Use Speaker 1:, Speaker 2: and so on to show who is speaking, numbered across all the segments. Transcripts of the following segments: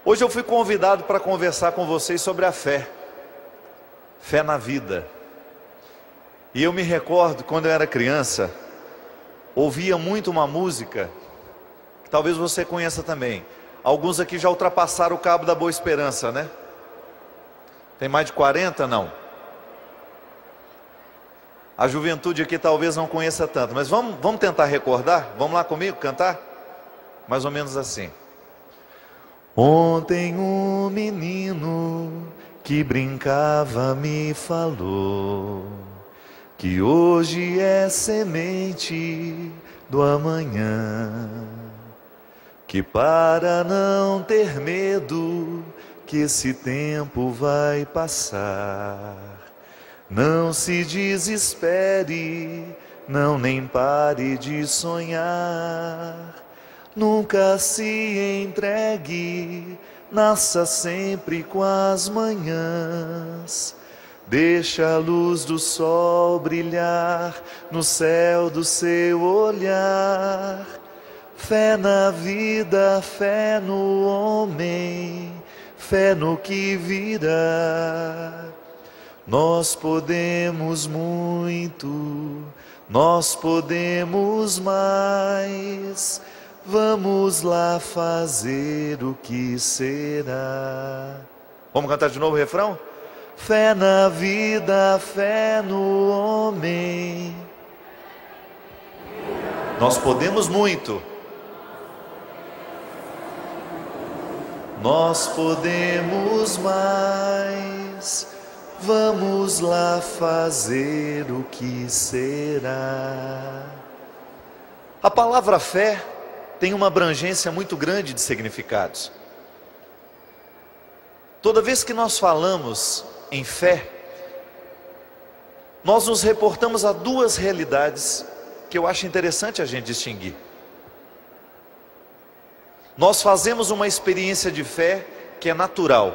Speaker 1: Hoje eu fui convidado para conversar com vocês sobre a fé, fé na vida. E eu me recordo, quando eu era criança, ouvia muito uma música, que talvez você conheça também. Alguns aqui já ultrapassaram o Cabo da Boa Esperança, né? Tem mais de 40? Não. A juventude aqui talvez não conheça tanto, mas vamos tentar recordar? Vamos lá comigo cantar? Mais ou menos assim. Ontem um menino que brincava me falou que hoje é semente do amanhã, que para não ter medo que esse tempo vai passar, não se desespere, não nem pare de sonhar. Nunca se entregue, nasça sempre com as manhãs. Deixa a luz do sol brilhar no céu do seu olhar. Fé na vida, fé no homem, fé no que virá. Nós podemos muito, nós podemos mais. Vamos lá fazer o que será. Vamos cantar de novo o refrão? Fé na vida, fé no homem. Nós podemos muito. Nós podemos mais. Vamos lá fazer o que será. A palavra fé tem uma abrangência muito grande de significados. Toda vez que nós falamos em fé, nós nos reportamos a duas realidades que eu acho interessante a gente distinguir. Nós fazemos uma experiência de fé que é natural.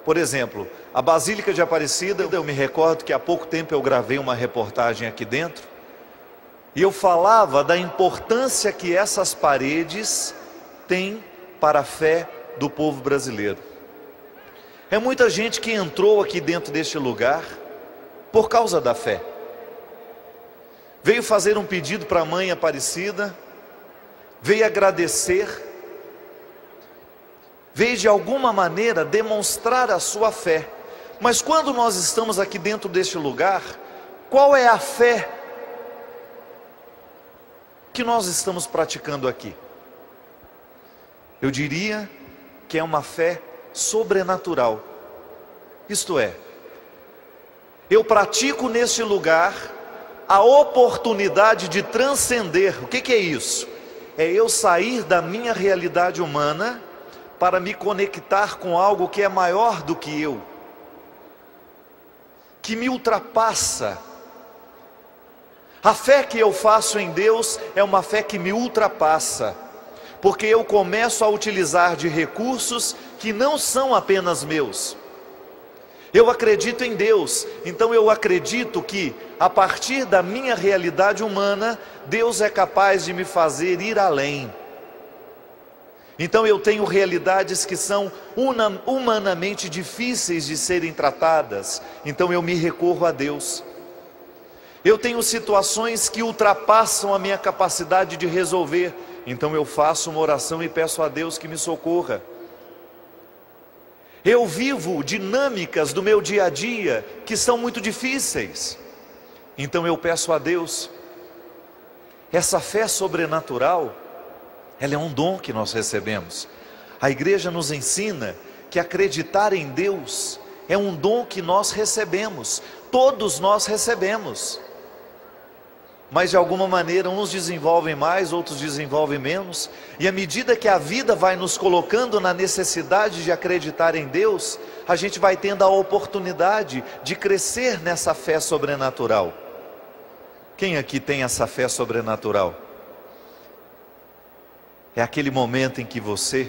Speaker 1: Por exemplo, a Basílica de Aparecida, eu me recordo que há pouco tempo eu gravei uma reportagem aqui dentro, e eu falava da importância que essas paredes têm para a fé do povo brasileiro. É muita gente que entrou aqui dentro deste lugar por causa da fé. Veio fazer um pedido para a Mãe Aparecida, veio agradecer, veio de alguma maneira demonstrar a sua fé. Mas quando nós estamos aqui dentro deste lugar, qual é a fé que nós estamos praticando aqui? Eu diria que é uma fé sobrenatural. Isto é, eu pratico neste lugar a oportunidade de transcender. O que é isso? É eu sair da minha realidade humana para me conectar com algo que é maior do que eu, que me ultrapassa. A fé que eu faço em Deus é uma fé que me ultrapassa, porque eu começo a utilizar de recursos que não são apenas meus. Eu acredito em Deus, então eu acredito que a partir da minha realidade humana, Deus é capaz de me fazer ir além. Então eu tenho realidades que são humanamente difíceis de serem tratadas, então eu me recorro a Deus. Eu tenho situações que ultrapassam a minha capacidade de resolver, então eu faço uma oração e peço a Deus que me socorra. Eu vivo dinâmicas do meu dia a dia que são muito difíceis, então eu peço a Deus. Essa fé sobrenatural, ela é um dom que nós recebemos. A igreja nos ensina que acreditar em Deus é um dom que nós recebemos, todos nós recebemos. Mas de alguma maneira uns desenvolvem mais, outros desenvolvem menos, e à medida que a vida vai nos colocando na necessidade de acreditar em Deus, a gente vai tendo a oportunidade de crescer nessa fé sobrenatural. Quem aqui tem essa fé sobrenatural? É aquele momento em que você,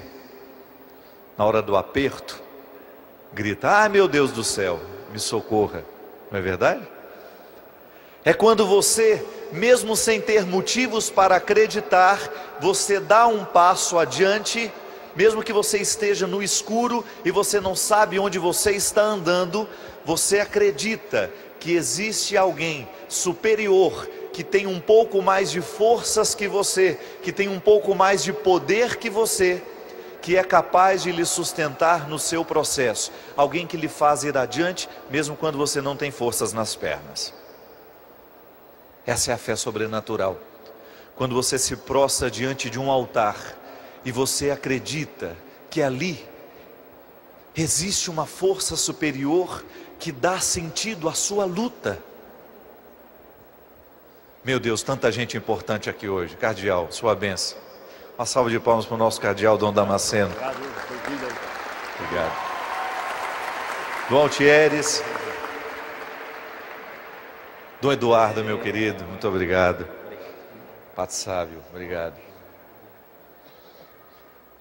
Speaker 1: na hora do aperto, grita: ah, meu Deus do céu, me socorra. Não é verdade? É quando você, mesmo sem ter motivos para acreditar, você dá um passo adiante mesmo que você esteja no escuro e você não sabe onde você está andando, você acredita que existe alguém superior, que tem um pouco mais de forças que você, que tem um pouco mais de poder que você, que é capaz de lhe sustentar no seu processo, alguém que lhe faz ir adiante, mesmo quando você não tem forças nas pernas. Essa é a fé sobrenatural. Quando você se prostra diante de um altar e você acredita que ali existe uma força superior que dá sentido à sua luta. Meu Deus, tanta gente importante aqui hoje. Cardeal, sua bênção. Uma salva de palmas para o nosso cardeal, Dom Damasceno. Obrigado. Dom Altieres. Dom Eduardo, meu querido, muito obrigado. Pato Sábio, obrigado.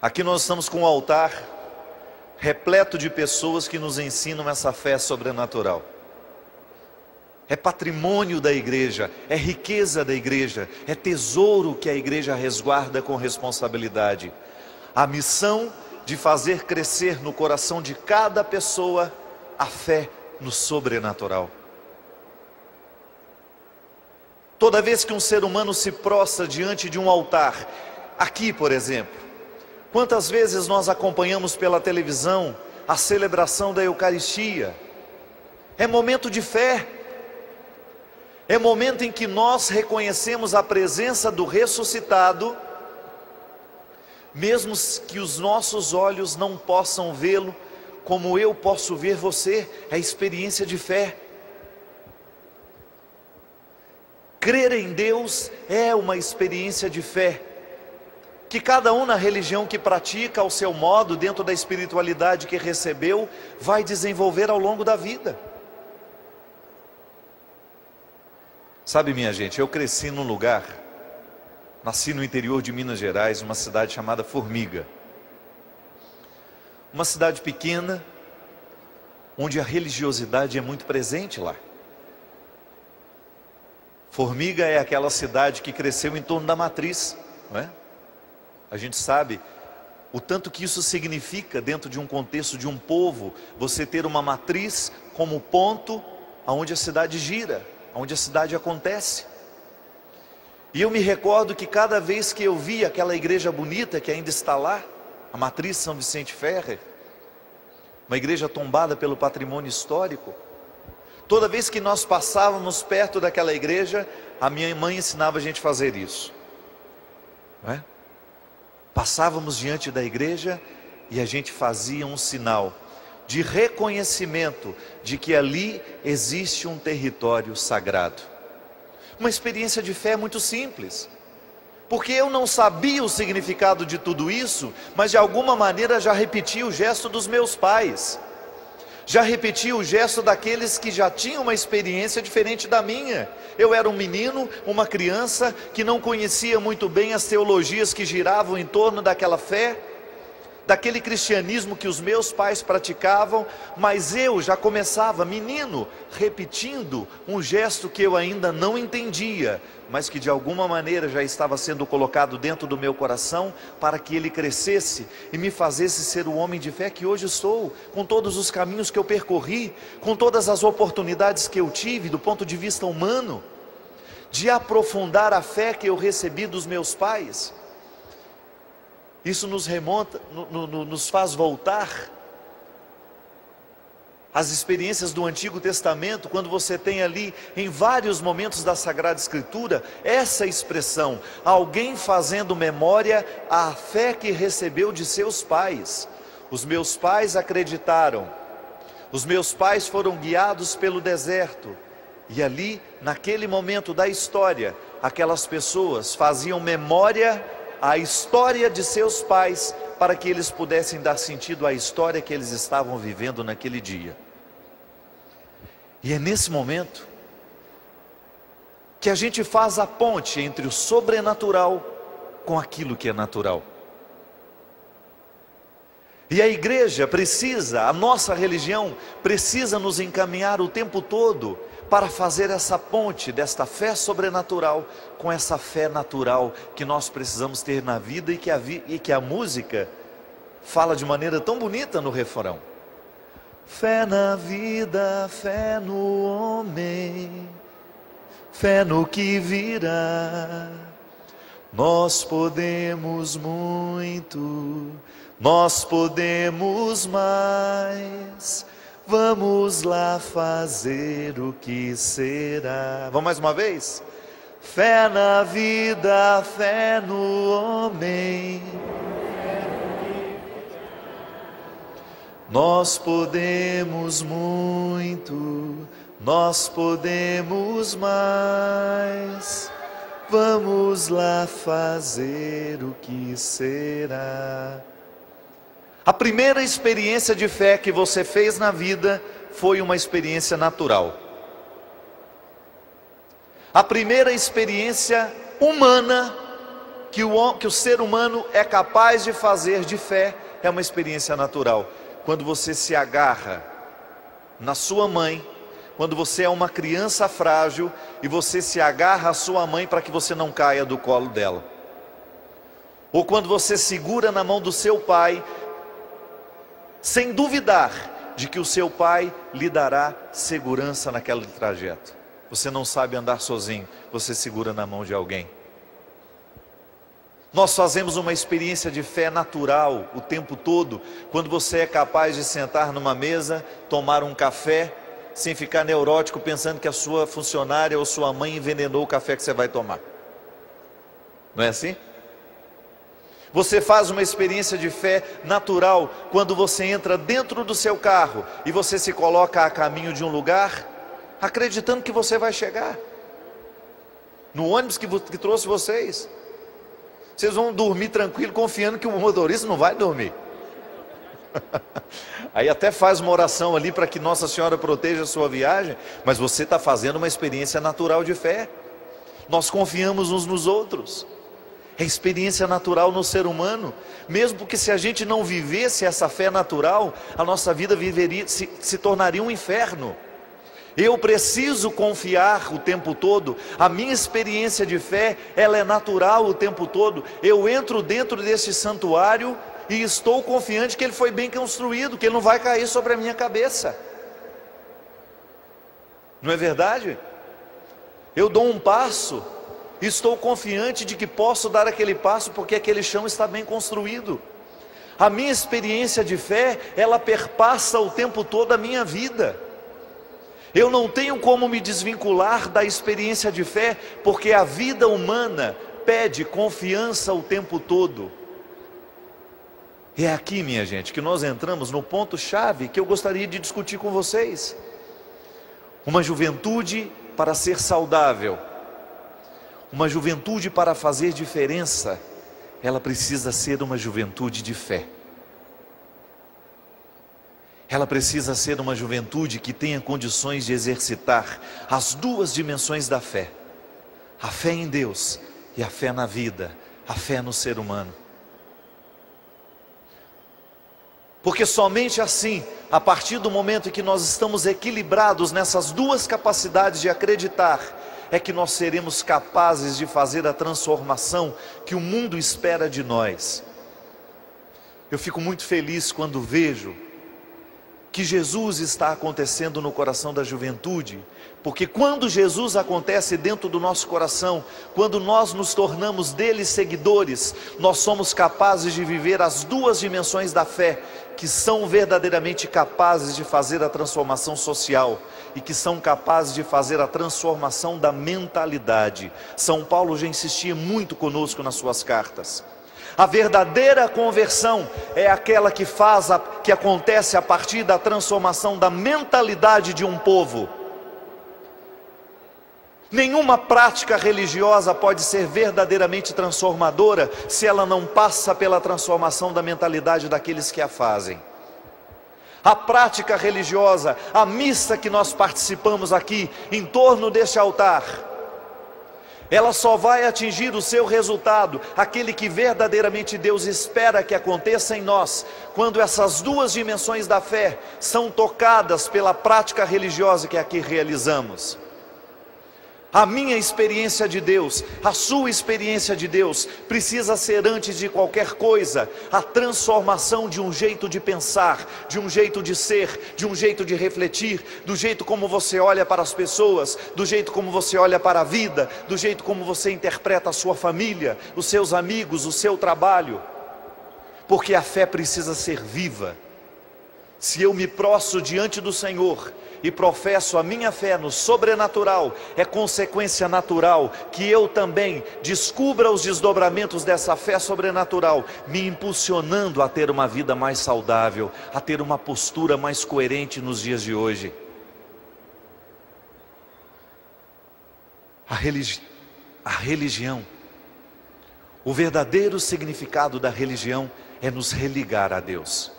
Speaker 1: Aqui nós estamos com um altar repleto de pessoas que nos ensinam essa fé sobrenatural. É patrimônio da igreja, é riqueza da igreja, é tesouro que a igreja resguarda com responsabilidade. A missão de fazer crescer no coração de cada pessoa a fé no sobrenatural. Toda vez que um ser humano se prostra diante de um altar, aqui por exemplo, quantas vezes nós acompanhamos pela televisão a celebração da Eucaristia? É momento de fé, é momento em que nós reconhecemos a presença do ressuscitado, mesmo que os nossos olhos não possam vê-lo, como eu posso ver você, é experiência de fé. Crer em Deus é uma experiência de fé, que cada um na religião que pratica ao seu modo, dentro da espiritualidade que recebeu, vai desenvolver ao longo da vida. Sabe, minha gente, eu cresci num lugar, nasci no interior de Minas Gerais, uma cidade chamada Formiga. Uma cidade pequena, onde a religiosidade é muito presente lá. Formiga é aquela cidade que cresceu em torno da matriz, não é? A gente sabe o tanto que isso significa dentro de um contexto de um povo, você ter uma matriz como ponto aonde a cidade gira, onde a cidade acontece. E eu me recordo que cada vez que eu via aquela igreja bonita que ainda está lá, a matriz São Vicente Ferrer, uma igreja tombada pelo patrimônio histórico, toda vez que nós passávamos perto daquela igreja, a minha mãe ensinava a gente a fazer isso, não é? Passávamos diante da igreja e a gente fazia um sinal de reconhecimento de que ali existe um território sagrado. Uma experiência de fé muito simples, porque eu não sabia o significado de tudo isso, mas de alguma maneira já repeti o gesto dos meus pais, já repeti o gesto daqueles que já tinham uma experiência diferente da minha. Eu era um menino, uma criança que não conhecia muito bem as teologias que giravam em torno daquela fé, daquele cristianismo que os meus pais praticavam, mas eu já começava, menino, repetindo um gesto que eu ainda não entendia, mas que de alguma maneira já estava sendo colocado dentro do meu coração, para que ele crescesse e me fizesse ser o homem de fé que hoje sou, com todos os caminhos que eu percorri, com todas as oportunidades que eu tive do ponto de vista humano, de aprofundar a fé que eu recebi dos meus pais. Isso nos remonta, nos faz voltar às experiências do Antigo Testamento, quando você tem ali, em vários momentos da Sagrada Escritura, essa expressão, alguém fazendo memória à fé que recebeu de seus pais. Os meus pais acreditaram, os meus pais foram guiados pelo deserto, e ali, naquele momento da história, aquelas pessoas faziam memória a história de seus pais, para que eles pudessem dar sentido à história que eles estavam vivendo naquele dia. E é nesse momento que a gente faz a ponte entre o sobrenatural com aquilo que é natural. E a igreja precisa, a nossa religião precisa nos encaminhar o tempo todo para fazer essa ponte desta fé sobrenatural com essa fé natural que nós precisamos ter na vida, e que a música fala de maneira tão bonita no refrão. Fé na vida, fé no homem, fé no que virá. Nós podemos muito, nós podemos mais. Vamos lá fazer o que será. Vamos mais uma vez? Fé na vida, fé no homem. Nós podemos muito, nós podemos mais. Vamos lá fazer o que será. A primeira experiência de fé que você fez na vida foi uma experiência natural. A primeira experiência humana que o ser humano é capaz de fazer de fé é uma experiência natural. Quando você se agarra na sua mãe, quando você é uma criança frágil e você se agarra à sua mãe para que você não caia do colo dela. Ou quando você segura na mão do seu pai, sem duvidar de que o seu pai lhe dará segurança naquele trajeto. Você não sabe andar sozinho, você segura na mão de alguém. Nós fazemos uma experiência de fé natural o tempo todo, quando você é capaz de sentar numa mesa, tomar um café, sem ficar neurótico pensando que a sua funcionária ou sua mãe envenenou o café que você vai tomar. Não é assim? Você faz uma experiência de fé natural quando você entra dentro do seu carro e você se coloca a caminho de um lugar, acreditando que você vai chegar. No ônibus que trouxe vocês. Vocês vão dormir tranquilo, confiando que o motorista não vai dormir. Aí até faz uma oração ali para que Nossa Senhora proteja a sua viagem, mas você está fazendo uma experiência natural de fé. Nós confiamos uns nos outros. É experiência natural no ser humano. Mesmo porque se a gente não vivesse essa fé natural, a nossa vida se tornaria um inferno. Eu preciso confiar o tempo todo. A minha experiência de fé, ela é natural o tempo todo. Eu entro dentro desse santuário e estou confiante que ele foi bem construído, que ele não vai cair sobre a minha cabeça. Não é verdade? Eu dou um passo, estou confiante de que posso dar aquele passo porque aquele chão está bem construído. A minha experiência de fé, ela perpassa o tempo todo a minha vida. Eu não tenho como me desvincular da experiência de fé, porque a vida humana pede confiança o tempo todo. E é aqui, minha gente, que nós entramos no ponto-chave que eu gostaria de discutir com vocês. Uma juventude para ser saudável, uma juventude para fazer diferença, ela precisa ser uma juventude de fé. Ela precisa ser uma juventude que tenha condições de exercitar as duas dimensões da fé. A fé em Deus e a fé na vida, a fé no ser humano. Porque somente assim, a partir do momento em que nós estamos equilibrados nessas duas capacidades de acreditar, é que nós seremos capazes de fazer a transformação que o mundo espera de nós. Eu fico muito feliz quando vejo que Jesus está acontecendo no coração da juventude, porque quando Jesus acontece dentro do nosso coração, quando nós nos tornamos dele seguidores, nós somos capazes de viver as duas dimensões da fé, que são verdadeiramente capazes de fazer a transformação social, e que são capazes de fazer a transformação da mentalidade. São Paulo já insistia muito conosco nas suas cartas. A verdadeira conversão é aquela que acontece a partir da transformação da mentalidade de um povo. Nenhuma prática religiosa pode ser verdadeiramente transformadora se ela não passa pela transformação da mentalidade daqueles que a fazem. A prática religiosa, a missa que nós participamos aqui em torno deste altar, ela só vai atingir o seu resultado, aquele que verdadeiramente Deus espera que aconteça em nós, quando essas duas dimensões da fé são tocadas pela prática religiosa que aqui realizamos. A minha experiência de Deus, a sua experiência de Deus, precisa ser, antes de qualquer coisa, a transformação de um jeito de pensar, de um jeito de ser, de um jeito de refletir, do jeito como você olha para as pessoas, do jeito como você olha para a vida, do jeito como você interpreta a sua família, os seus amigos, o seu trabalho. Porque a fé precisa ser viva. Se eu me prostro diante do Senhor e professo a minha fé no sobrenatural, é consequência natural que eu também descubra os desdobramentos dessa fé sobrenatural, me impulsionando a ter uma vida mais saudável, a ter uma postura mais coerente nos dias de hoje. A religião, o verdadeiro significado da religião é nos religar a Deus,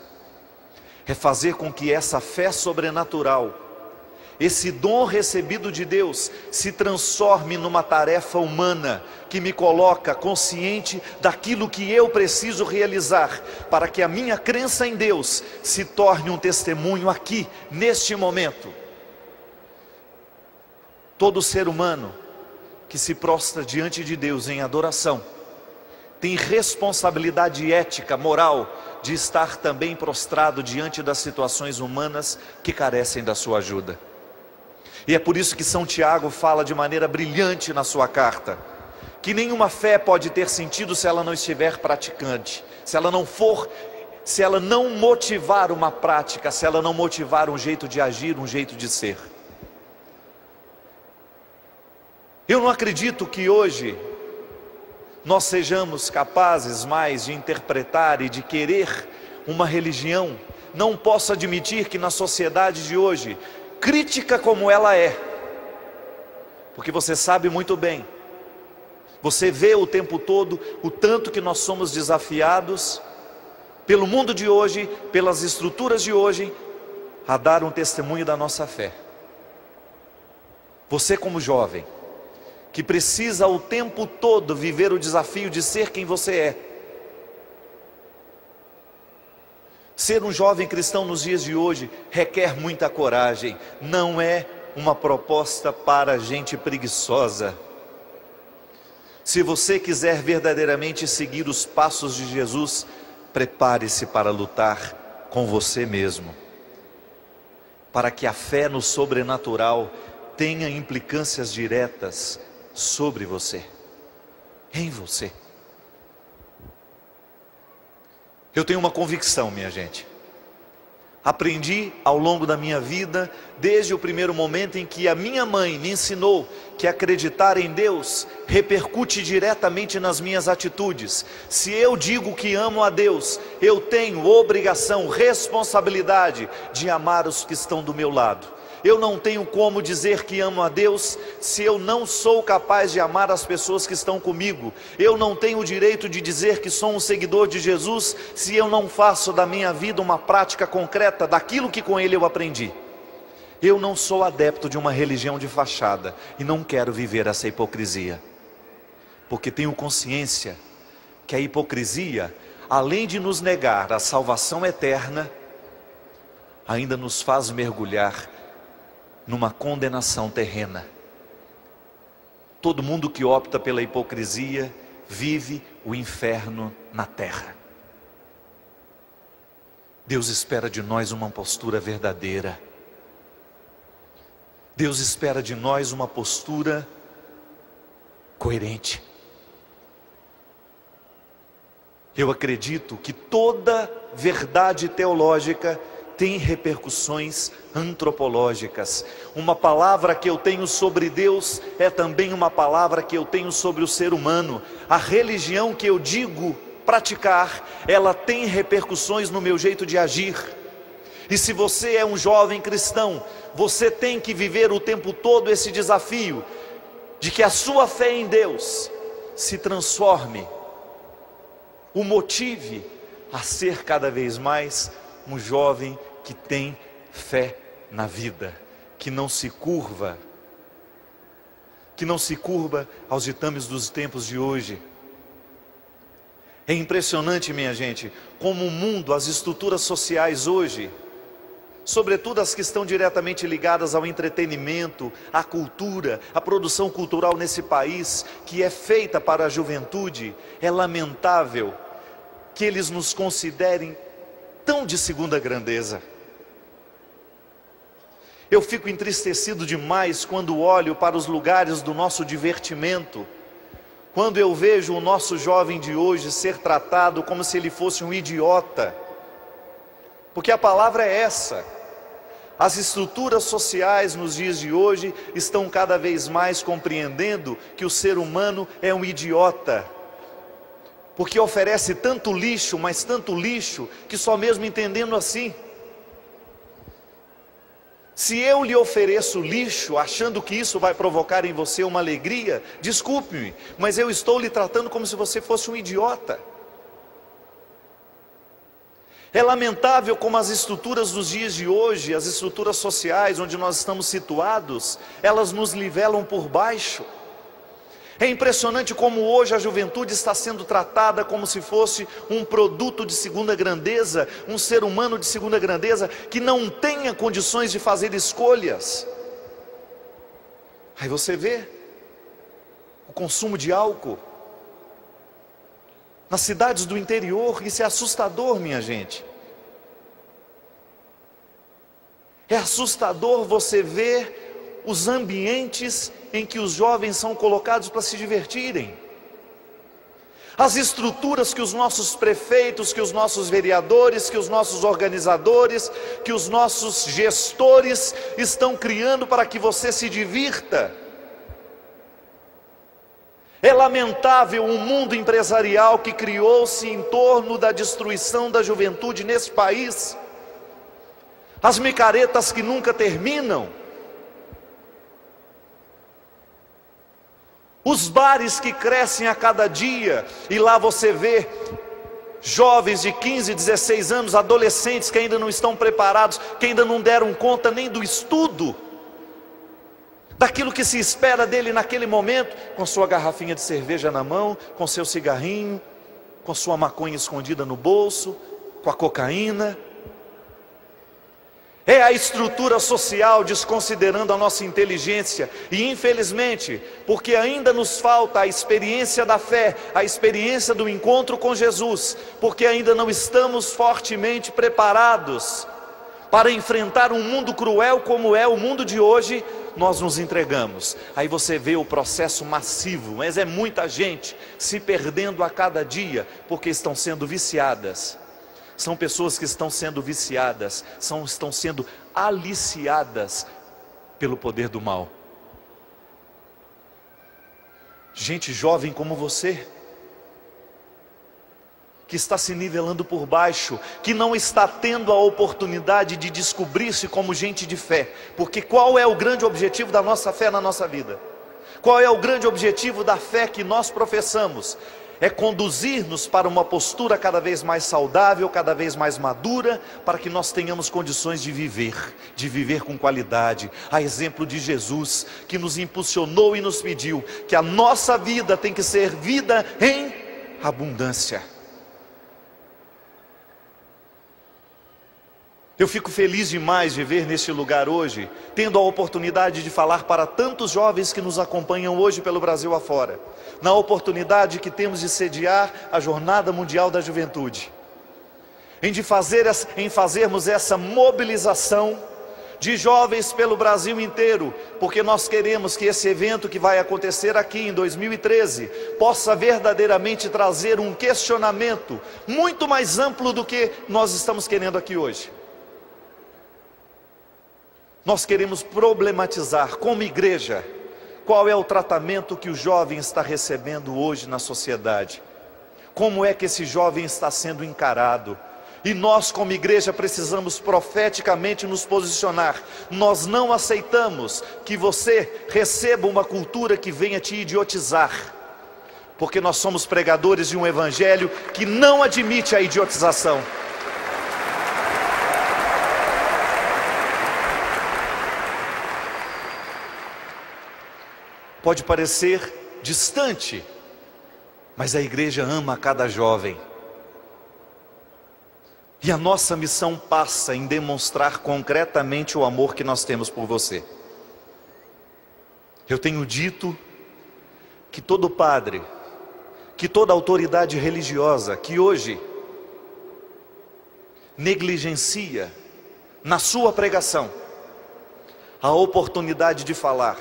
Speaker 1: é fazer com que essa fé sobrenatural, esse dom recebido de Deus, se transforme numa tarefa humana, que me coloca consciente daquilo que eu preciso realizar, para que a minha crença em Deus se torne um testemunho aqui, neste momento. Todo ser humano que se prostra diante de Deus em adoração, tem responsabilidade ética, moral, de estar também prostrado diante das situações humanas que carecem da sua ajuda. E é por isso que São Tiago fala de maneira brilhante na sua carta, que nenhuma fé pode ter sentido se ela não estiver praticante, se ela não motivar uma prática, se ela não motivar um jeito de agir, um jeito de ser. Eu não acredito que hoje nós sejamos capazes mais de interpretar e de querer uma religião. Não posso admitir que na sociedade de hoje, crítica como ela é, porque você sabe muito bem, você vê o tempo todo o tanto que nós somos desafiados pelo mundo de hoje, pelas estruturas de hoje, a dar um testemunho da nossa fé. Você como jovem, que precisa o tempo todo viver o desafio de ser quem você é. Ser um jovem cristão nos dias de hoje requer muita coragem, não é uma proposta para gente preguiçosa. Se você quiser verdadeiramente seguir os passos de Jesus, prepare-se para lutar com você mesmo, para que a fé no sobrenatural tenha implicâncias diretas sobre você, em você. Eu tenho uma convicção, minha gente. Aprendi ao longo da minha vida, desde o primeiro momento em que a minha mãe me ensinou que acreditar em Deus repercute diretamente nas minhas atitudes. Se eu digo que amo a Deus, eu tenho obrigação, responsabilidade de amar os que estão do meu lado. Eu não tenho como dizer que amo a Deus se eu não sou capaz de amar as pessoas que estão comigo. Eu não tenho o direito de dizer que sou um seguidor de Jesus se eu não faço da minha vida uma prática concreta daquilo que com Ele eu aprendi. Eu não sou adepto de uma religião de fachada e não quero viver essa hipocrisia, porque tenho consciência que a hipocrisia, além de nos negar a salvação eterna, ainda nos faz mergulhar numa condenação terrena. Todo mundo que opta pela hipocrisia vive o inferno na terra. Deus espera de nós uma postura verdadeira. Deus espera de nós uma postura coerente. Eu acredito que toda verdade teológica tem repercussões antropológicas. Uma palavra que eu tenho sobre Deus é também uma palavra que eu tenho sobre o ser humano. A religião que eu digo praticar, ela tem repercussões no meu jeito de agir. E se você é um jovem cristão, você tem que viver o tempo todo esse desafio de que a sua fé em Deus se transforme, o motive a ser cada vez mais um jovem que tem fé na vida, que não se curva aos ditames dos tempos de hoje. É impressionante, minha gente, como o mundo, as estruturas sociais hoje, sobretudo as que estão diretamente ligadas ao entretenimento, à cultura, à produção cultural nesse país, que é feita para a juventude, é lamentável que eles nos considerem tão de segunda grandeza. Eu fico entristecido demais quando olho para os lugares do nosso divertimento, quando eu vejo o nosso jovem de hoje ser tratado como se ele fosse um idiota, porque a palavra é essa. As estruturas sociais nos dias de hoje estão cada vez mais compreendendo que o ser humano é um idiota, porque oferece tanto lixo, mas tanto lixo, que só mesmo entendendo assim. Se eu lhe ofereço lixo, achando que isso vai provocar em você uma alegria, desculpe-me, mas eu estou lhe tratando como se você fosse um idiota. É lamentável como as estruturas dos dias de hoje, as estruturas sociais onde nós estamos situados, elas nos nivelam por baixo. É impressionante como hoje a juventude está sendo tratada como se fosse um produto de segunda grandeza, um ser humano de segunda grandeza, que não tenha condições de fazer escolhas. Aí você vê o consumo de álcool nas cidades do interior, isso é assustador, minha gente. É assustador você ver os ambientes em que os jovens são colocados para se divertirem. As estruturas que os nossos prefeitos, que os nossos vereadores, que os nossos organizadores, que os nossos gestores estão criando para que você se divirta. É lamentável o mundo empresarial que criou-se em torno da destruição da juventude nesse país. As micaretas que nunca terminam. Os bares que crescem a cada dia, e lá você vê jovens de 15, 16 anos, adolescentes que ainda não estão preparados, que ainda não deram conta nem do estudo, daquilo que se espera dele naquele momento, com sua garrafinha de cerveja na mão, com seu cigarrinho, com sua maconha escondida no bolso, com a cocaína. É a estrutura social desconsiderando a nossa inteligência, e infelizmente, porque ainda nos falta a experiência da fé, a experiência do encontro com Jesus, porque ainda não estamos fortemente preparados para enfrentar um mundo cruel como é o mundo de hoje, nós nos entregamos. Aí você vê o processo massivo, mas é muita gente se perdendo a cada dia, porque estão sendo viciadas. São pessoas que estão sendo viciadas, estão sendo aliciadas pelo poder do mal. Gente jovem como você, que está se nivelando por baixo, que não está tendo a oportunidade de descobrir-se como gente de fé. Porque qual é o grande objetivo da nossa fé na nossa vida? Qual é o grande objetivo da fé que nós professamos? É conduzir-nos para uma postura cada vez mais saudável, cada vez mais madura, para que nós tenhamos condições de viver com qualidade, a exemplo de Jesus, que nos impulsionou e nos pediu que a nossa vida tem que ser vida em abundância. Eu fico feliz demais de ver neste lugar hoje, tendo a oportunidade de falar para tantos jovens que nos acompanham hoje pelo Brasil afora, na oportunidade que temos de sediar a Jornada Mundial da Juventude, em fazermos essa mobilização de jovens pelo Brasil inteiro, porque nós queremos que esse evento que vai acontecer aqui em 2013, possa verdadeiramente trazer um questionamento muito mais amplo do que nós estamos querendo aqui hoje. Nós queremos problematizar como igreja, qual é o tratamento que o jovem está recebendo hoje na sociedade. Como é que esse jovem está sendo encarado? E nós como igreja precisamos profeticamente nos posicionar. Nós não aceitamos que você receba uma cultura que venha te idiotizar. Porque nós somos pregadores de um evangelho que não admite a idiotização. Pode parecer distante, mas a igreja ama cada jovem. E a nossa missão passa em demonstrar concretamente o amor que nós temos por você. Eu tenho dito que todo padre, que toda autoridade religiosa que hoje negligencia na sua pregação a oportunidade de falar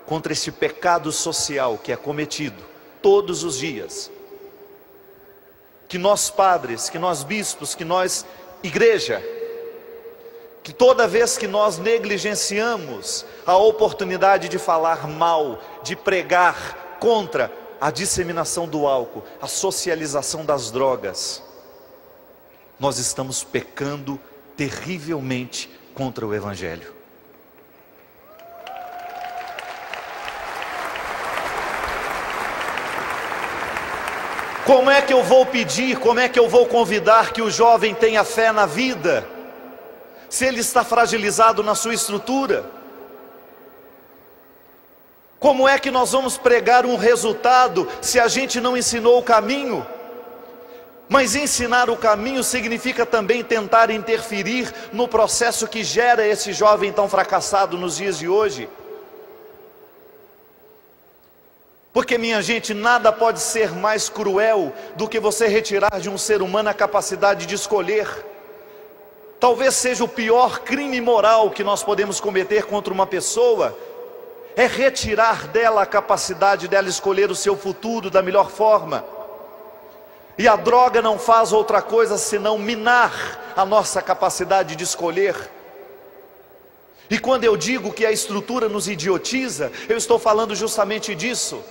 Speaker 1: contra esse pecado social que é cometido todos os dias, que nós padres, que nós bispos, que nós igreja, que toda vez que nós negligenciamos a oportunidade de falar mal, de pregar contra a disseminação do álcool, a socialização das drogas, nós estamos pecando terrivelmente contra o Evangelho. Como é que eu vou pedir, como é que eu vou convidar que o jovem tenha fé na vida, se ele está fragilizado na sua estrutura? Como é que nós vamos pregar um resultado se a gente não ensinou o caminho? Mas ensinar o caminho significa também tentar interferir no processo que gera esse jovem tão fracassado nos dias de hoje. Porque, minha gente, nada pode ser mais cruel do que você retirar de um ser humano a capacidade de escolher. Talvez seja o pior crime moral que nós podemos cometer contra uma pessoa, é retirar dela a capacidade dela escolher o seu futuro da melhor forma. E a droga não faz outra coisa senão minar a nossa capacidade de escolher. E quando eu digo que a estrutura nos idiotiza, eu estou falando justamente disso.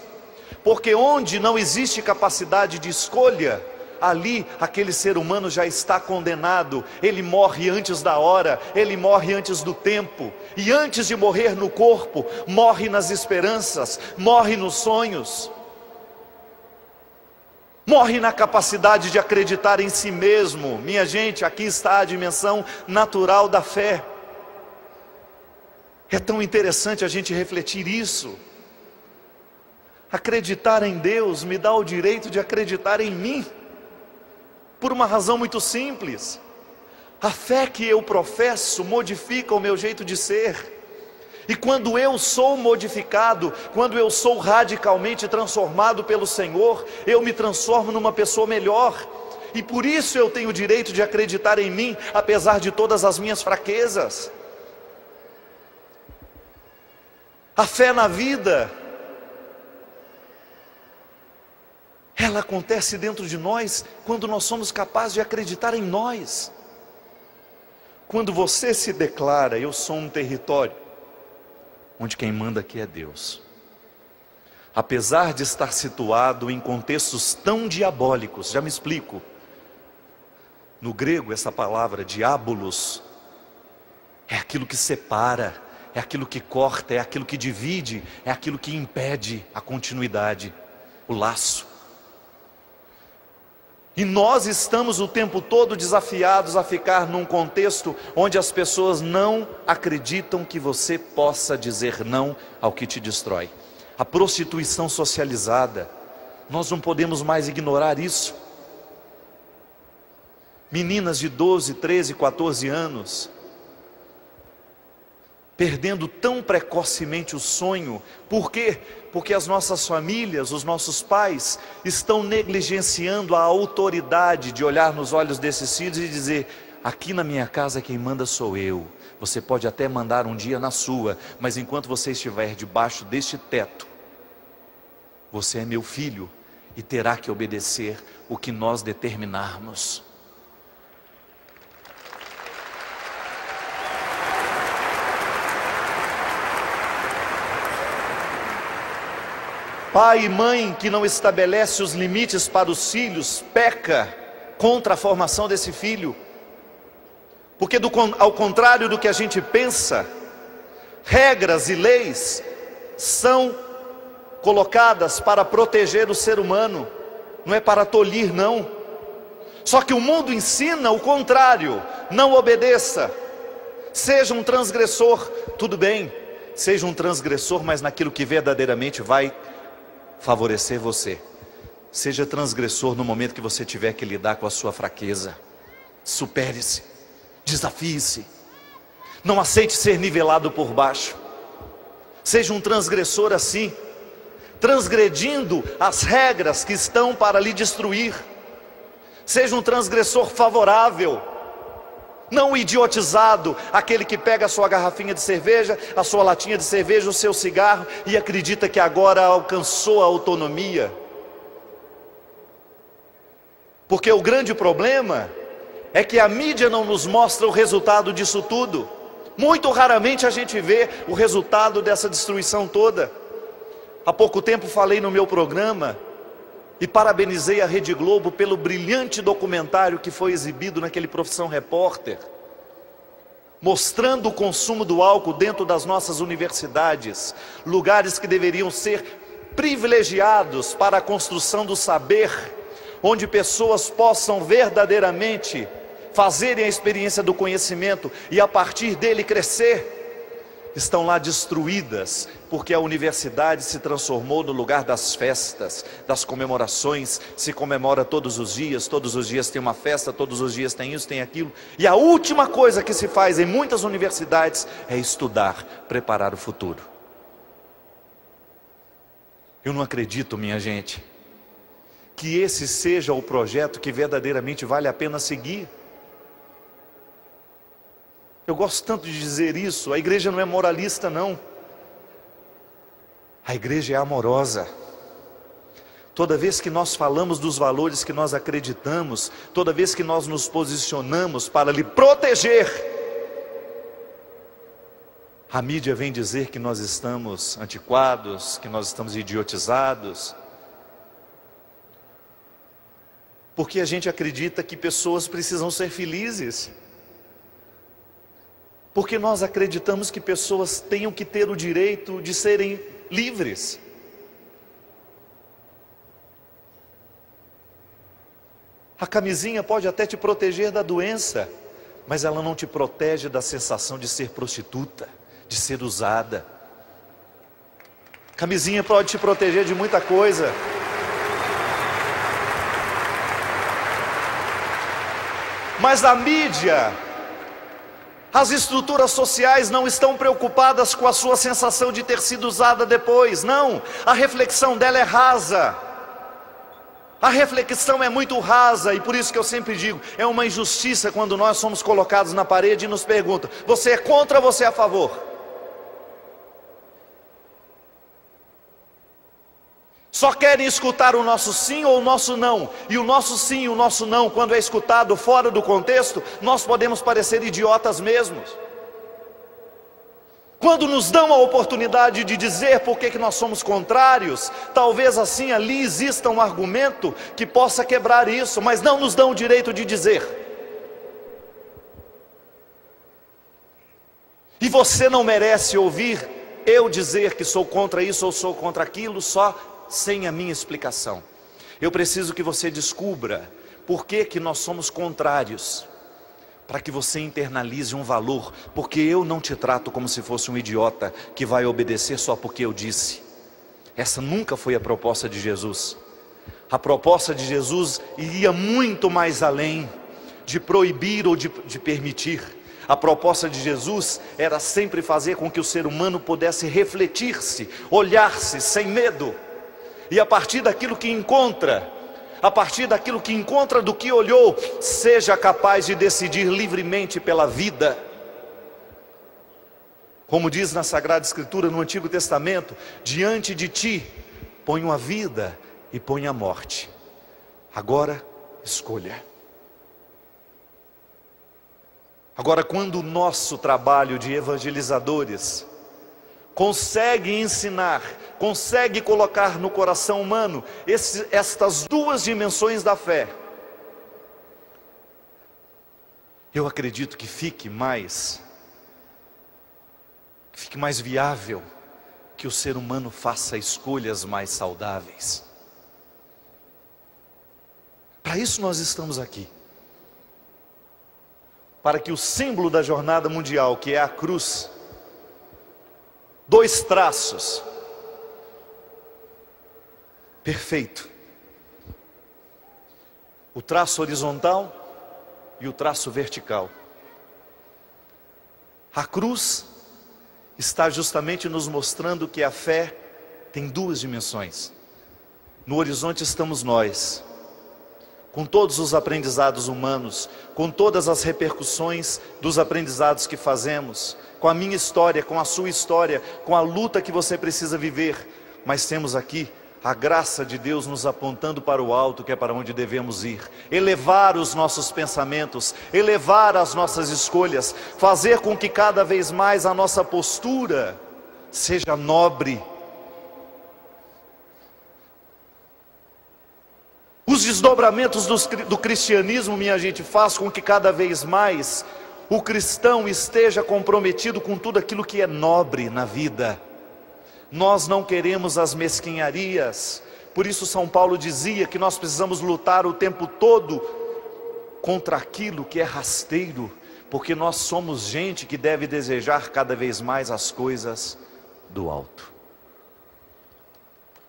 Speaker 1: Porque onde não existe capacidade de escolha, ali aquele ser humano já está condenado. Ele morre antes da hora, ele morre antes do tempo. E antes de morrer no corpo, morre nas esperanças, morre nos sonhos. Morre na capacidade de acreditar em si mesmo. Minha gente, aqui está a dimensão natural da fé. É tão interessante a gente refletir isso. Acreditar em Deus me dá o direito de acreditar em mim, por uma razão muito simples. A fé que eu professo modifica o meu jeito de ser. E quando eu sou modificado, quando eu sou radicalmente transformado pelo Senhor, eu me transformo numa pessoa melhor. E por isso eu tenho o direito de acreditar em mim, apesar de todas as minhas fraquezas. A fé na vida, ela acontece dentro de nós quando nós somos capazes de acreditar em nós. Quando você se declara, eu sou um território onde quem manda aqui é Deus. Apesar de estar situado em contextos tão diabólicos, já me explico. No grego essa palavra diabolos é aquilo que separa, é aquilo que corta, é aquilo que divide, é aquilo que impede a continuidade, o laço. E nós estamos o tempo todo desafiados a ficar num contexto onde as pessoas não acreditam que você possa dizer não ao que te destrói. A prostituição socializada, nós não podemos mais ignorar isso. Meninas de 12, 13, 14 anos, perdendo tão precocemente o sonho. Por quê? Porque as nossas famílias, os nossos pais, estão negligenciando a autoridade de olhar nos olhos desses filhos e dizer: aqui na minha casa quem manda sou eu. Você pode até mandar um dia na sua, mas enquanto você estiver debaixo deste teto, você é meu filho e terá que obedecer o que nós determinarmos. Pai e mãe que não estabelece os limites para os filhos, peca contra a formação desse filho. Porque ao contrário do que a gente pensa, regras e leis são colocadas para proteger o ser humano, não é para tolir não. Só que o mundo ensina o contrário: não obedeça, seja um transgressor. Tudo bem, seja um transgressor, mas naquilo que verdadeiramente vai favorecer você. Seja transgressor no momento que você tiver que lidar com a sua fraqueza. Supere-se, desafie-se, não aceite ser nivelado por baixo. Seja um transgressor assim, transgredindo as regras que estão para lhe destruir. Seja um transgressor favorável, não idiotizado, aquele que pega a sua garrafinha de cerveja, a sua latinha de cerveja, o seu cigarro e acredita que agora alcançou a autonomia. Porque o grande problema é que a mídia não nos mostra o resultado disso tudo. Muito raramente a gente vê o resultado dessa destruição toda. Há pouco tempo falei no meu programa e parabenizei a Rede Globo pelo brilhante documentário que foi exibido naquele Profissão Repórter, mostrando o consumo do álcool dentro das nossas universidades, lugares que deveriam ser privilegiados para a construção do saber, onde pessoas possam verdadeiramente fazerem a experiência do conhecimento e a partir dele crescer, estão lá destruídas, porque a universidade se transformou no lugar das festas, das comemorações. Se comemora todos os dias tem uma festa, todos os dias tem isso, tem aquilo, e a última coisa que se faz em muitas universidades é estudar, preparar o futuro. Eu não acredito, minha gente, que esse seja o projeto que verdadeiramente vale a pena seguir. Eu gosto tanto de dizer isso. A igreja não é moralista, não. A igreja é amorosa. Toda vez que nós falamos dos valores que nós acreditamos, toda vez que nós nos posicionamos para lhe proteger, a mídia vem dizer que nós estamos antiquados, que nós estamos idiotizados, porque a gente acredita que pessoas precisam ser felizes, porque nós acreditamos que pessoas tenham que ter o direito de serem livres. A camisinha pode até te proteger da doença, mas ela não te protege da sensação de ser prostituta, de ser usada. A camisinha pode te proteger de muita coisa. Mas a mídia, as estruturas sociais não estão preocupadas com a sua sensação de ter sido usada depois. Não, a reflexão dela é rasa. A reflexão é muito rasa e por isso que eu sempre digo, é uma injustiça quando nós somos colocados na parede e nos perguntam: você é contra ou você é a favor? Só querem escutar o nosso sim ou o nosso não. E o nosso sim e o nosso não, quando é escutado fora do contexto, nós podemos parecer idiotas mesmos. Quando nos dão a oportunidade de dizer por que nós somos contrários, talvez assim ali exista um argumento que possa quebrar isso, mas não nos dão o direito de dizer. E você não merece ouvir eu dizer que sou contra isso ou sou contra aquilo só sem a minha explicação. Eu preciso que você descubra por que nós somos contrários, para que você internalize um valor, porque eu não te trato como se fosse um idiota que vai obedecer só porque eu disse. Essa nunca foi a proposta de Jesus. A proposta de Jesus iria muito mais além de proibir ou de permitir. A proposta de Jesus era sempre fazer com que o ser humano pudesse refletir-se, olhar-se sem medo, e a partir daquilo que encontra, do que olhou, seja capaz de decidir livremente pela vida. Como diz na Sagrada Escritura, no Antigo Testamento: diante de ti ponho a vida e ponho a morte, agora escolha. Agora, quando o nosso trabalho de evangelizadores consegue ensinar, consegue colocar no coração humano estas duas dimensões da fé, eu acredito que fique mais viável que o ser humano faça escolhas mais saudáveis. Para isso nós estamos aqui, para que o símbolo da jornada mundial, que é a cruz, 2 traços, perfeito, o traço horizontal e o traço vertical. A cruz está justamente nos mostrando que a fé tem duas dimensões. No horizonte estamos nós, com todos os aprendizados humanos, com todas as repercussões dos aprendizados que fazemos, com a minha história, com a sua história, com a luta que você precisa viver. Mas temos aqui a graça de Deus nos apontando para o alto, que é para onde devemos ir. Elevar os nossos pensamentos, elevar as nossas escolhas, fazer com que cada vez mais a nossa postura seja nobre. Os desdobramentos do cristianismo, minha gente, faz com que cada vez mais o cristão esteja comprometido com tudo aquilo que é nobre na vida. Nós não queremos as mesquinharias, por isso São Paulo dizia que nós precisamos lutar o tempo todo contra aquilo que é rasteiro, porque nós somos gente que deve desejar cada vez mais as coisas do alto.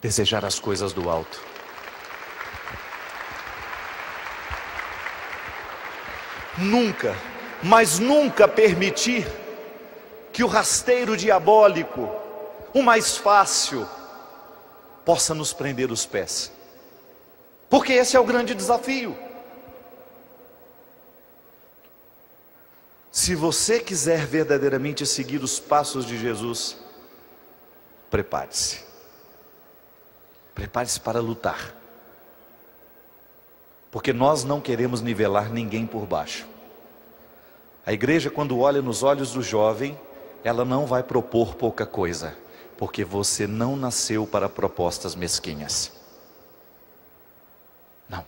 Speaker 1: Desejar as coisas do alto. Nunca, mas nunca permitir que o rasteiro diabólico, o mais fácil, possa nos prender os pés. Porque esse é o grande desafio. Se você quiser verdadeiramente seguir os passos de Jesus, prepare-se. Prepare-se para lutar. Porque nós não queremos nivelar ninguém por baixo. A igreja, quando olha nos olhos do jovem, ela não vai propor pouca coisa, porque você não nasceu para propostas mesquinhas. Não.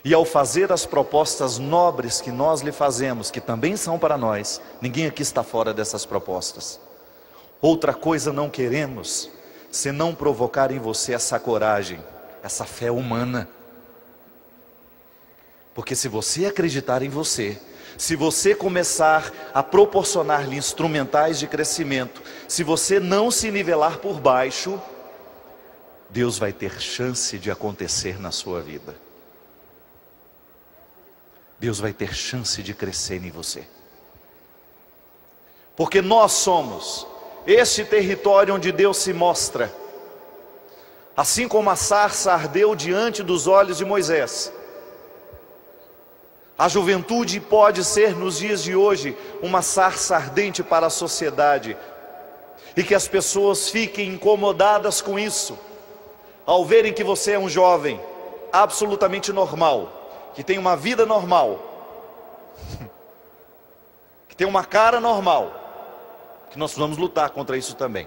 Speaker 1: E ao fazer as propostas nobres que nós lhe fazemos, que também são para nós, ninguém aqui está fora dessas propostas. Outra coisa não queremos, senão provocar em você essa coragem, essa fé humana. Porque se você acreditar em você, se você começar a proporcionar-lhe instrumentais de crescimento, se você não se nivelar por baixo, Deus vai ter chance de acontecer na sua vida. Deus vai ter chance de crescer em você. Porque nós somos este território onde Deus se mostra. Assim como a sarça ardeu diante dos olhos de Moisés, a juventude pode ser nos dias de hoje uma sarça ardente para a sociedade, e que as pessoas fiquem incomodadas com isso, ao verem que você é um jovem absolutamente normal, que tem uma vida normal, que tem uma cara normal, que nós vamos lutar contra isso também.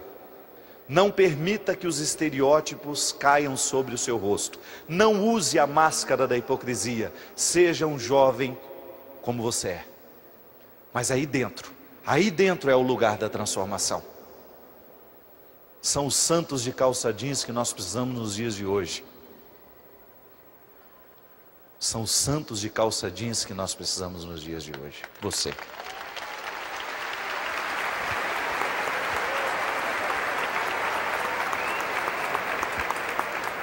Speaker 1: Não permita que os estereótipos caiam sobre o seu rosto. Não use a máscara da hipocrisia. Seja um jovem como você é. Mas aí dentro é o lugar da transformação. São os santos de calça jeans que nós precisamos nos dias de hoje. São os santos de calça jeans que nós precisamos nos dias de hoje. Você.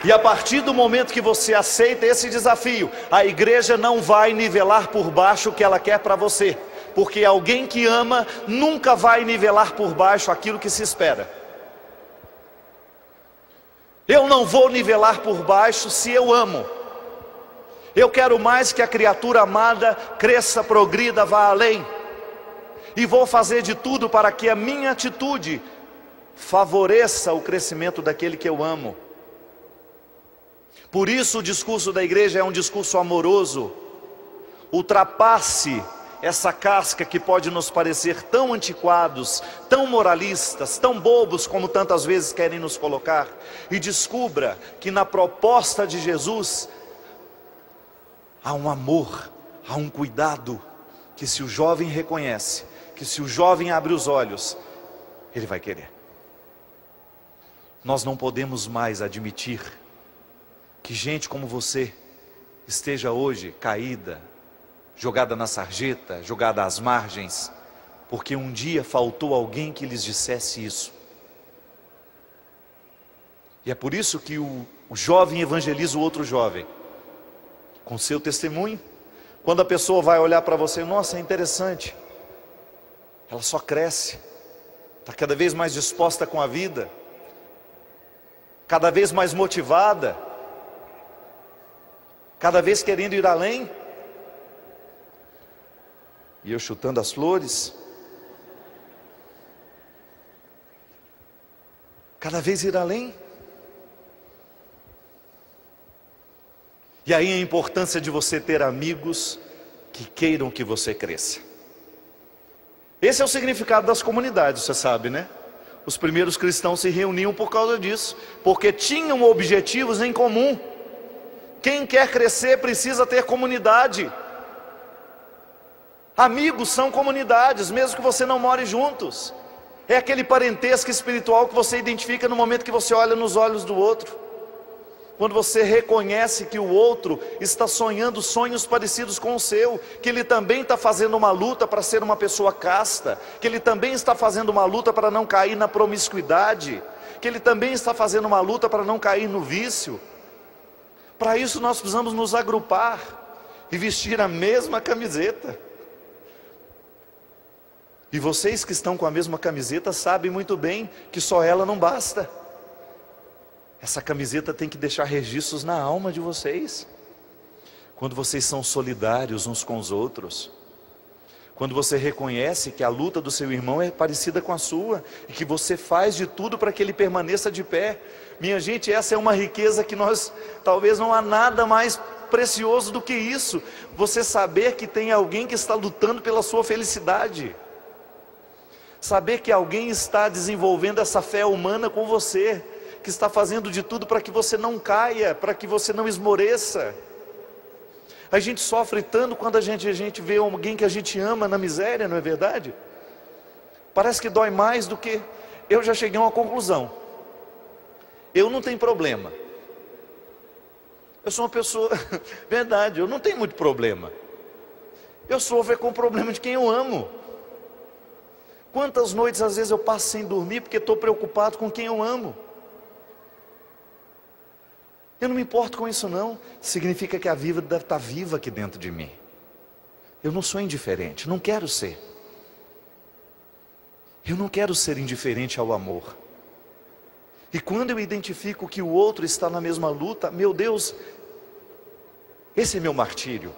Speaker 1: E a partir do momento que você aceita esse desafio, a igreja não vai nivelar por baixo o que ela quer para você. Porque alguém que ama nunca vai nivelar por baixo aquilo que se espera. Eu não vou nivelar por baixo se eu amo. Eu quero mais que a criatura amada cresça, progrida, vá além. E vou fazer de tudo para que a minha atitude favoreça o crescimento daquele que eu amo. Por isso o discurso da igreja é um discurso amoroso. Ultrapasse essa casca que pode nos parecer tão antiquados, tão moralistas, tão bobos como tantas vezes querem nos colocar, e descubra que na proposta de Jesus há um amor, há um cuidado, que se o jovem reconhece, que se o jovem abre os olhos, ele vai querer. Nós não podemos mais admitir que gente como você esteja hoje caída, jogada na sarjeta, jogada às margens, porque um dia faltou alguém que lhes dissesse isso. E é por isso que o jovem evangeliza o outro jovem, com seu testemunho, Quando a pessoa vai olhar para você, nossa, é interessante, ela só cresce, está cada vez mais disposta com a vida, cada vez mais motivada, cada vez querendo ir além. E eu chutando as flores, cada vez ir além. E aí a importância de você ter amigos que queiram que você cresça. Esse é o significado das comunidades, você sabe, né? Os primeiros cristãos se reuniam por causa disso, porque tinham objetivos em comum. Quem quer crescer precisa ter comunidade. Amigos são comunidades, mesmo que você não more juntos. É aquele parentesco espiritual que você identifica no momento que você olha nos olhos do outro. Quando você reconhece que o outro está sonhando sonhos parecidos com o seu, que ele também está fazendo uma luta para ser uma pessoa casta, que ele também está fazendo uma luta para não cair na promiscuidade, que ele também está fazendo uma luta para não cair no vício. Para isso nós precisamos nos agrupar e vestir a mesma camiseta. E vocês que estão com a mesma camiseta sabem muito bem que só ela não basta. Essa camiseta tem que deixar registros na alma de vocês. Quando vocês são solidários uns com os outros, quando você reconhece que a luta do seu irmão é parecida com a sua, e que você faz de tudo para que ele permaneça de pé. Minha gente, essa é uma riqueza que talvez não há nada mais precioso do que isso. Você saber que tem alguém que está lutando pela sua felicidade. Saber que alguém está desenvolvendo essa fé humana com você, que está fazendo de tudo para que você não caia, para que você não esmoreça. A gente sofre tanto quando a gente vê alguém que a gente ama na miséria, não é verdade? Parece que dói mais do que... Eu já cheguei a uma conclusão. Eu não tenho problema. Eu sou uma pessoa... Verdade, eu não tenho muito problema. Eu sofro com o problema de quem eu amo. Quantas noites às vezes eu passo sem dormir porque estou preocupado com quem eu amo. Eu não me importo com isso não. Significa que a vida deve estar viva aqui dentro de mim. Eu não sou indiferente, não quero ser. Eu não quero ser indiferente ao amor. E quando eu identifico que o outro está na mesma luta, meu Deus, esse é meu martírio.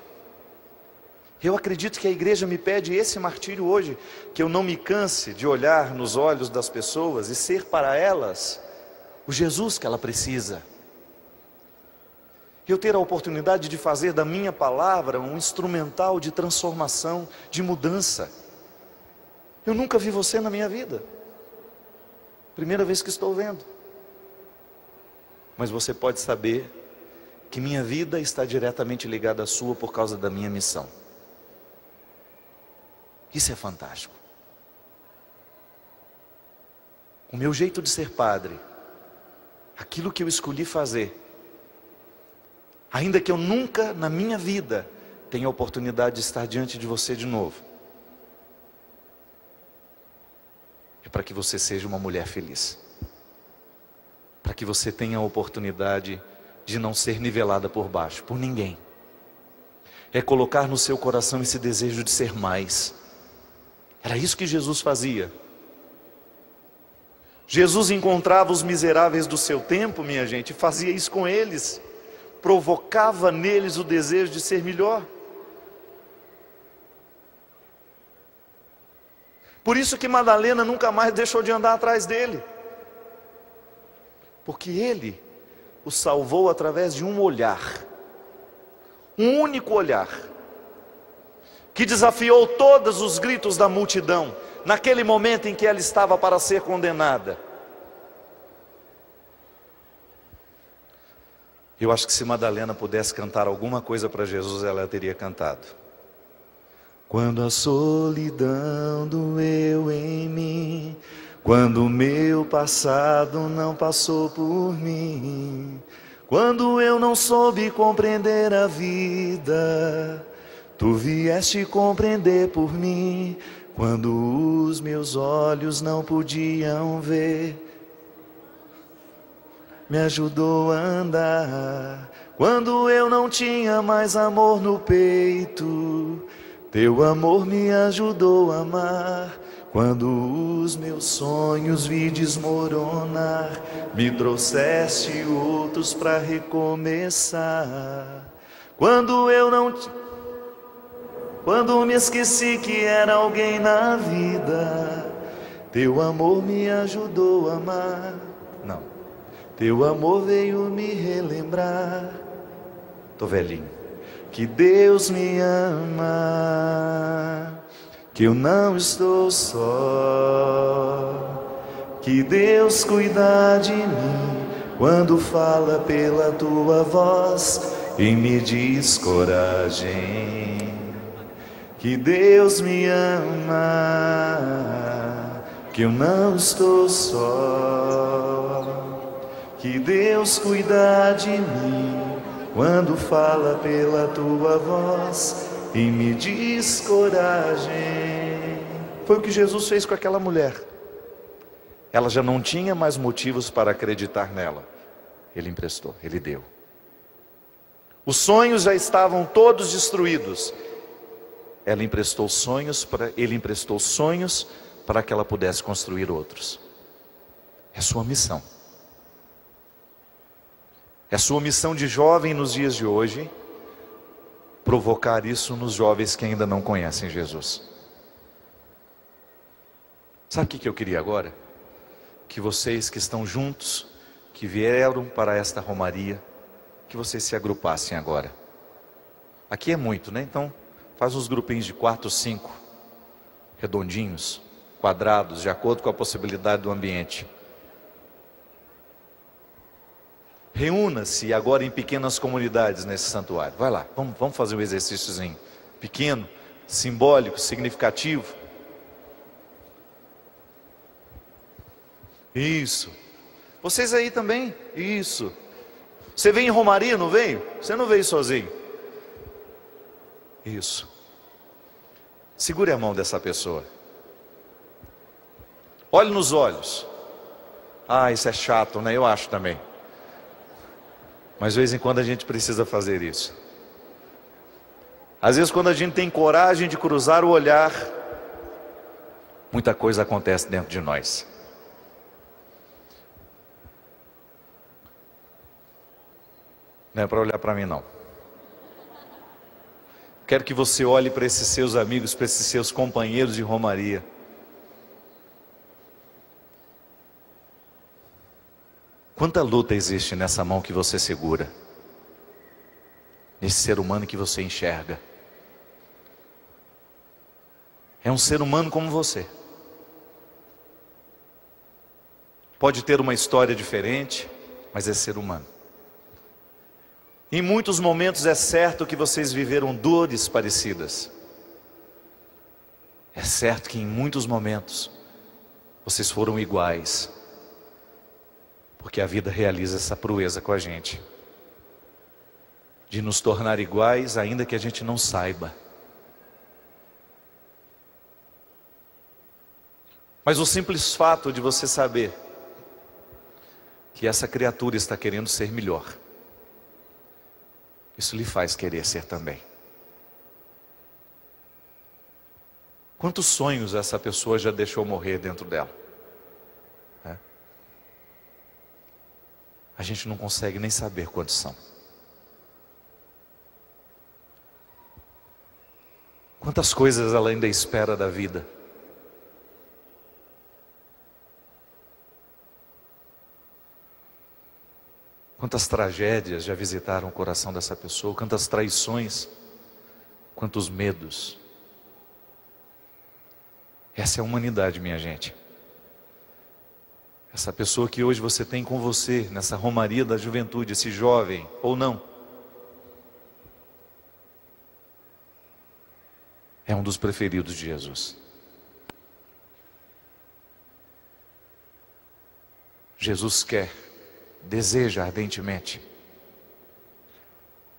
Speaker 1: Eu acredito que a igreja me pede esse martírio hoje, que eu não me canse de olhar nos olhos das pessoas e ser para elas o Jesus que ela precisa. Eu ter a oportunidade de fazer da minha palavra um instrumental de transformação, de mudança. Eu nunca vi você na minha vida. Primeira vez que estou vendo. Mas você pode saber que minha vida está diretamente ligada à sua por causa da minha missão. Isso é fantástico. O meu jeito de ser padre, aquilo que eu escolhi fazer, ainda que eu nunca na minha vida tenha a oportunidade de estar diante de você de novo, é para que você seja uma mulher feliz, para que você tenha a oportunidade de não ser nivelada por baixo, por ninguém. É colocar no seu coração esse desejo de ser mais. Era isso que Jesus fazia. Jesus encontrava os miseráveis do seu tempo, minha gente, e fazia isso com eles. Provocava neles o desejo de ser melhor. Por isso que Madalena nunca mais deixou de andar atrás dele. Porque ele o salvou através de um olhar. Um único olhar. Que desafiou todos os gritos da multidão, naquele momento em que ela estava para ser condenada. Eu acho que se Madalena pudesse cantar alguma coisa para Jesus, ela teria cantado. Quando a solidão doeu em mim, quando o meu passado não passou por mim, quando eu não soube compreender a vida, Tu vieste compreender por mim, quando os meus olhos não podiam ver. Me ajudou a andar Quando eu não tinha mais amor no peito, teu amor me ajudou a amar. Quando os meus sonhos vi desmoronar, me trouxeste outros para recomeçar. Quando me esqueci que era alguém na vida, teu amor me ajudou a amar. Não, teu amor veio me relembrar. Tô velhinho. Que Deus me ama, que eu não estou só, que Deus cuida de mim quando fala pela tua voz e me diz coragem. Que Deus me ama, que eu não estou só, que Deus cuida de mim quando fala pela tua voz e me diz coragem. Foi o que Jesus fez com aquela mulher. Ela já não tinha mais motivos para acreditar nela. Ele emprestou, ele deu. Os sonhos já estavam todos destruídos. Ele emprestou sonhos para que ela pudesse construir outros. É sua missão. É sua missão de jovem nos dias de hoje, provocar isso nos jovens que ainda não conhecem Jesus. Sabe o que eu queria agora? Que vocês que estão juntos, que vieram para esta romaria, que vocês se agrupassem agora. Aqui é muito, né? Então, faz uns grupinhos de 4, 5, redondinhos, quadrados, de acordo com a possibilidade do ambiente. Reúna-se agora em pequenas comunidades nesse santuário. Vai lá, vamos fazer um exercíciozinho. Pequeno, simbólico, significativo. Isso. Vocês aí também? Isso. Você veio em romaria, não veio? Você não veio sozinho. Isso. Segure a mão dessa pessoa. Olhe nos olhos. Ah, isso é chato, né? Eu acho também. Mas de vez em quando a gente precisa fazer isso. Às vezes quando a gente tem coragem de cruzar o olhar, muita coisa acontece dentro de nós. Não é para olhar para mim não. Quero que você olhe para esses seus amigos, para esses seus companheiros de romaria. Quanta luta existe nessa mão que você segura, nesse ser humano que você enxerga. É um ser humano como você. Pode ter uma história diferente, mas é ser humano. Em muitos momentos é certo que vocês viveram dores parecidas. É certo que em muitos momentos vocês foram iguais. Porque a vida realiza essa proeza com a gente. De nos tornar iguais ainda que a gente não saiba. Mas o simples fato de você saber que essa criatura está querendo ser melhor, isso lhe faz querer ser também. Quantos sonhos essa pessoa já deixou morrer dentro dela? A gente não consegue nem saber quantos são. Quantas coisas ela ainda espera da vida? Quantas tragédias já visitaram o coração dessa pessoa? Quantas traições? Quantos medos? Essa é a humanidade, minha gente. Essa pessoa que hoje você tem com você, nessa romaria da juventude, esse jovem, ou não, é um dos preferidos de Jesus. Jesus quer, deseja ardentemente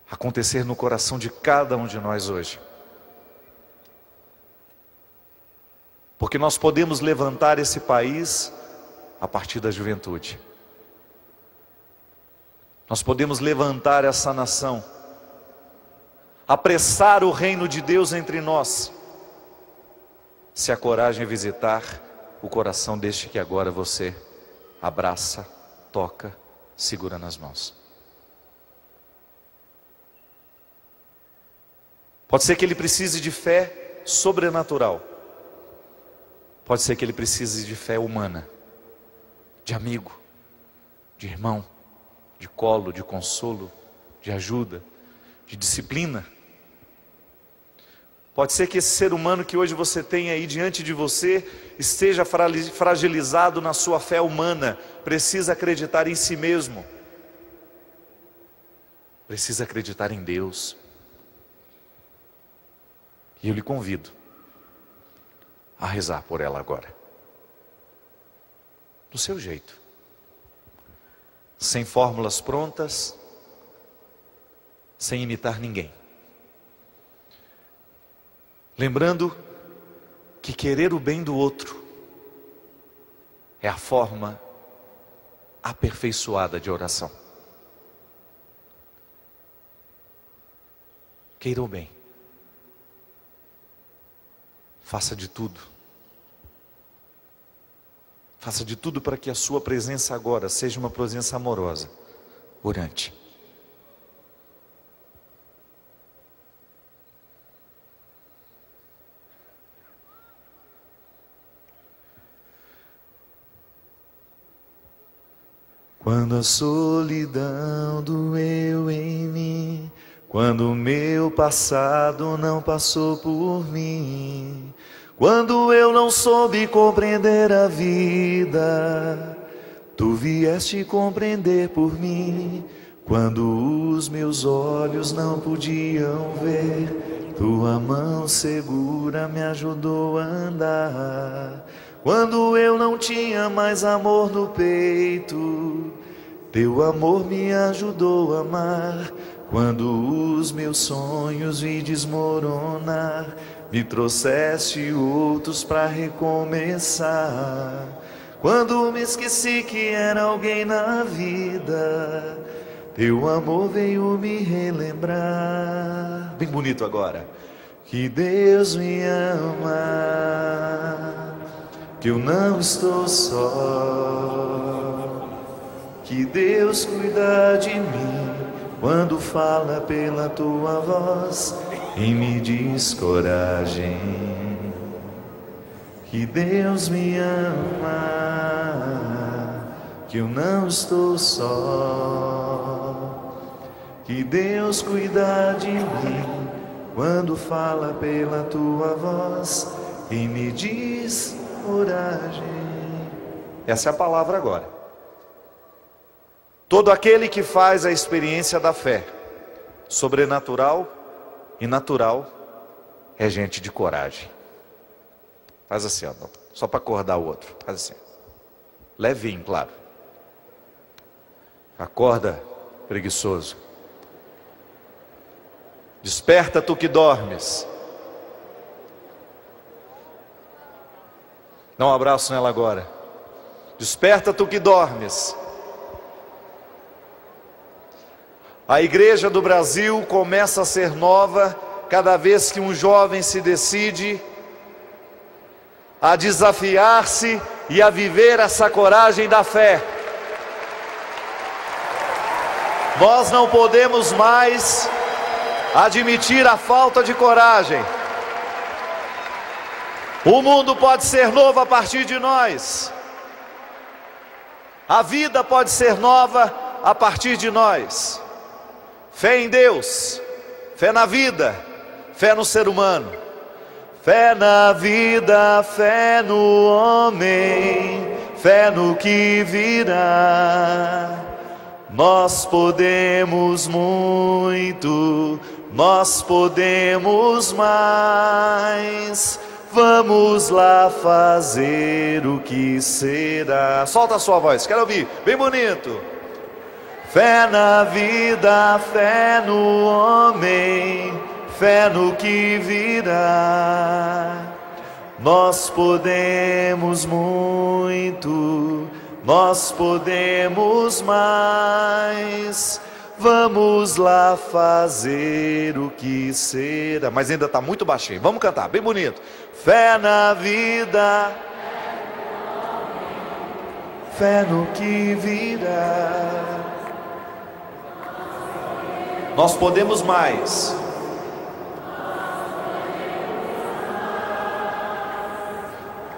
Speaker 1: acontecer no coração de cada um de nós hoje. Porque nós podemos levantar esse país a partir da juventude. Nós podemos levantar essa nação, apressar o reino de Deus entre nós, se a coragem visitar o coração deste que agora você abraça, toca, segura nas mãos. Pode ser que ele precise de fé sobrenatural, pode ser que ele precise de fé humana, de amigo, de irmão, de colo, de consolo, de ajuda, de disciplina. Pode ser que esse ser humano que hoje você tem aí diante de você esteja fragilizado na sua fé humana, precisa acreditar em si mesmo, precisa acreditar em Deus. E eu lhe convido a rezar por ela agora, do seu jeito, sem fórmulas prontas, sem imitar ninguém. Lembrando que querer o bem do outro é a forma aperfeiçoada de oração. Queira o bem. Faça de tudo. Faça de tudo para que a sua presença agora seja uma presença amorosa, orante. Quando a solidão doeu em mim, quando o meu passado não passou por mim, quando eu não soube compreender a vida, tu vieste compreender por mim. Quando os meus olhos não podiam ver, tua mão segura me ajudou a andar. Quando eu não tinha mais amor no peito, teu amor me ajudou a amar. Quando os meus sonhos vi desmoronar, me trouxeste outros para recomeçar. Quando me esqueci que era alguém na vida, teu amor veio me relembrar. Bem bonito agora. Que Deus me ama, que eu não estou só, que Deus cuida de mim quando fala pela tua voz e me diz coragem. Que Deus me ama, que eu não estou só, que Deus cuida de mim quando fala pela tua voz e me diz coragem. Essa é a palavra agora. Todo aquele que faz a experiência da fé, sobrenatural e natural, é gente de coragem. Faz assim, ó, só para acordar o outro. Faz assim. Levinho, claro. Acorda, preguiçoso. Desperta, tu que dormes. Dá um abraço nela agora. Desperta, tu que dormes. A igreja do Brasil começa a ser nova cada vez que um jovem se decide a desafiar-se e a viver essa coragem da fé. Nós não podemos mais admitir a falta de coragem. O mundo pode ser novo a partir de nós. A vida pode ser nova a partir de nós. Fé em Deus, fé na vida, fé no ser humano. Fé na vida, fé no homem, fé no que virá. Nós podemos muito, nós podemos mais. Vamos lá fazer o que será. Solta a sua voz, quero ouvir, bem bonito. Fé na vida, fé no homem, fé no que virá. Nós podemos muito, nós podemos mais. Vamos lá fazer o que será. Mas ainda está muito baixinho. Vamos cantar, bem bonito. Fé na vida, fé no que virá. Nós podemos mais.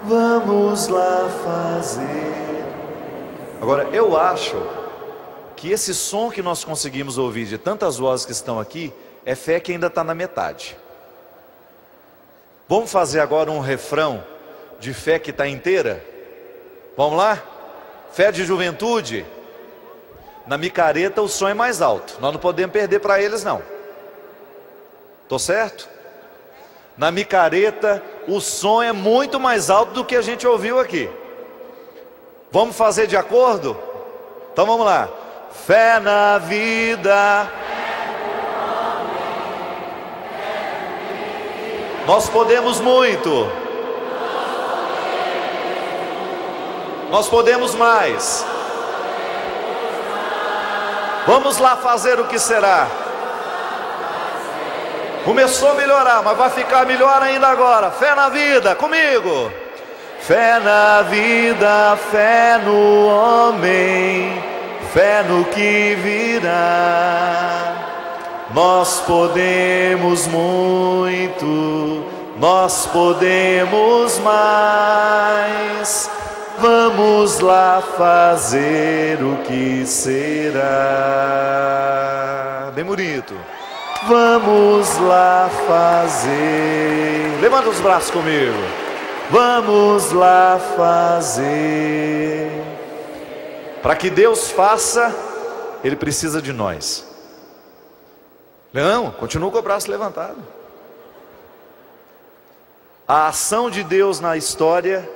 Speaker 1: Vamos lá fazer. Agora, eu acho que esse som que nós conseguimos ouvir de tantas vozes que estão aqui é fé que ainda está na metade. Vamos fazer agora um refrão de fé que está inteira? Vamos lá? Fé de juventude. Na micareta o som é mais alto. Nós não podemos perder para eles não. Tô certo? Na micareta o som é muito mais alto do que a gente ouviu aqui. Vamos fazer de acordo? Então vamos lá. Fé na vida, nós podemos muito, nós podemos mais. Vamos lá fazer o que será. Começou a melhorar, mas vai ficar melhor ainda agora. Fé na vida, comigo. Fé na vida, fé no homem, fé no que virá. Nós podemos muito, nós podemos mais. Vamos lá fazer o que será. Bem bonito. Vamos lá fazer. Levanta os braços comigo. Vamos lá fazer. Para que Deus faça, Ele precisa de nós. Não, continua com o braço levantado. A ação de Deus na história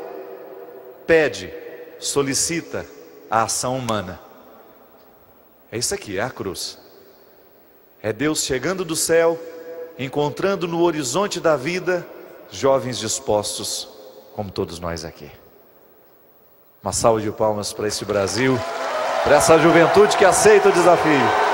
Speaker 1: pede, solicita a ação humana. É isso aqui, é a cruz. É Deus chegando do céu, encontrando no horizonte da vida jovens dispostos, como todos nós aqui. Uma salva de palmas para esse Brasil, para essa juventude que aceita o desafio.